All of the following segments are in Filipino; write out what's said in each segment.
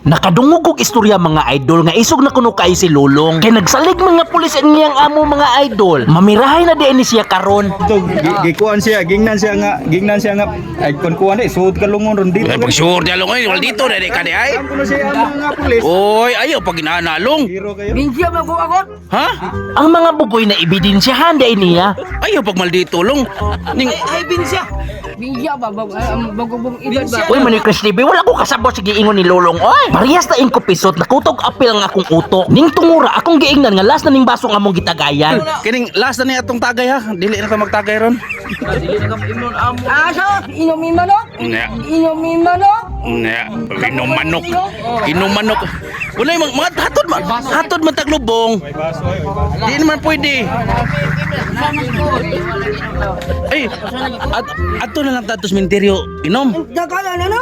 Nakadungog og istorya mga idol nga isog na kuno kay si Lulong. Kay nagsalig mga pulis niyang amo mga idol. Mamirahay na diin ni siya karon. Gikuan siya, gingnan siya nga ay kuan suod ka lungon ron dito. Ay, pag-sure niya lungoy, wala dito, dali ka di ay. Kuno siya ang mga pulis. Oy, ayaw pag inaanalong. Hero kayo. Binsiya ba ko ako? Ha? Ang mga bugoy na ebidensyahan diin niya. Ayaw pag maldito long. Ning, Ay, binsiya. Binsiya ba? Bagubong edad ba? Uy, Manny Chris TV, wala ko kasabot sa giingon ni Lulong. Oy, parehas na inkupisot, nakutog apil ang akong utok. Ning tungura, akong giingnan nga last na ning baso nga among gitagayan. kining last na niya atong tagay ha. Dili na ta magtagay ron. Aso, inumin manok? Nya. Inumin manok? Nya, inumanok. Inumanok. Wala yung mga hatod man taglubong. Di naman pwede. Ay, ato na lang tatos minteryo inom. Dagala na na.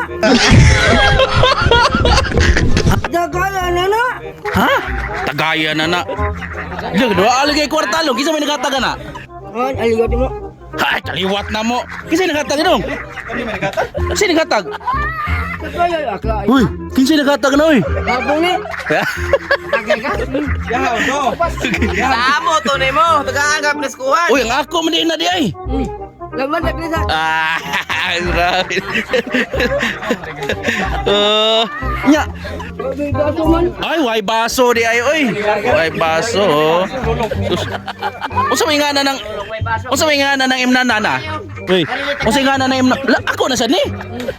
Dagala na na. Ha? Tagaya na na. Diyan, dua aligay kwartalo. Kisa may nagataga na. Ay, aligot mo. Ay, kaliwat na mo. Kisa nagataga dong. Kisa nagatag. Dagala akla. Uy, kinsa nagatag na uy. Babong ni. Tagay ka? Yahaw no. Tamo to ni mo. Tagaanggap na skuhan. Uy, ang ako man na di ay. Laman na klisa. Ah, grabe. Nya. Baso man. Ay, way baso di ay oy. Way baso. Unsa may ngana ng imnanana? Uy, unsa ngana ng imnana? Ako na sad ni.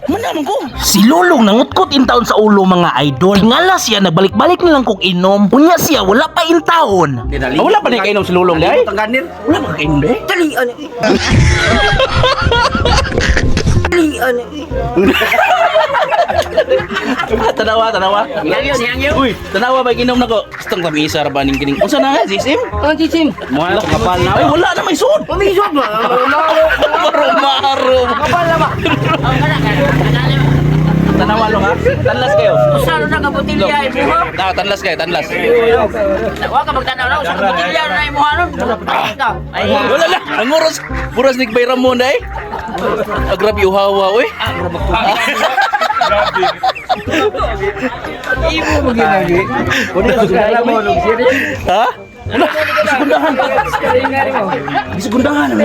Manaman ko. Si Lulong nangutkot in taon sa ulo mga idol. Tingala siya, nagbalik-balik na lang kung inom. Unya siya, wala pa in taon. Wala pa ni kainom si Lulong di ay. Wala pa kainom di. Talian. Talian. Tanawa. Yang. Uy, tanawa ba inom nako? Stong kamisa ra ba ning kining. Unsa na nga sisim? Ang chisim. Mo kapal na. Ay, wala na may sud. Pamisod ba? Maro. Kapal na ba? Tanawa lo ha. Tanlas kayo. Usalo na kabutilya ay buho. Tanlas kayo, tanlas. Wa ka magtanaw na usalo kabutilya na ay buho. Ay, Wala na. Ang oras ni Bay Ramon ay. Agrabi uhawa oy. ibo mo ginagi. Ha? Wala, segundahan. Segundahan na.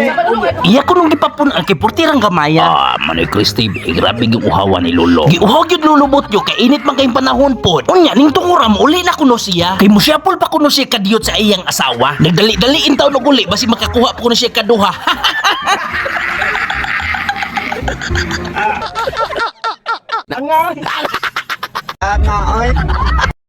Iya ko nung gipapun ang kipurtirang gamaya. Ah, Manny Chris TV, grabe yung uhawa ni Lulong. Giuhog yun lulubot yun, kay init man kayong panahon po. Unya, ning tunguram, uli na kuno siya. Kay musyapol pa kuno siya kadiyot sa iyang asawa. Nagdali-daliin taon og uli, basi makakuha pa kuno siya kaduha. Nga.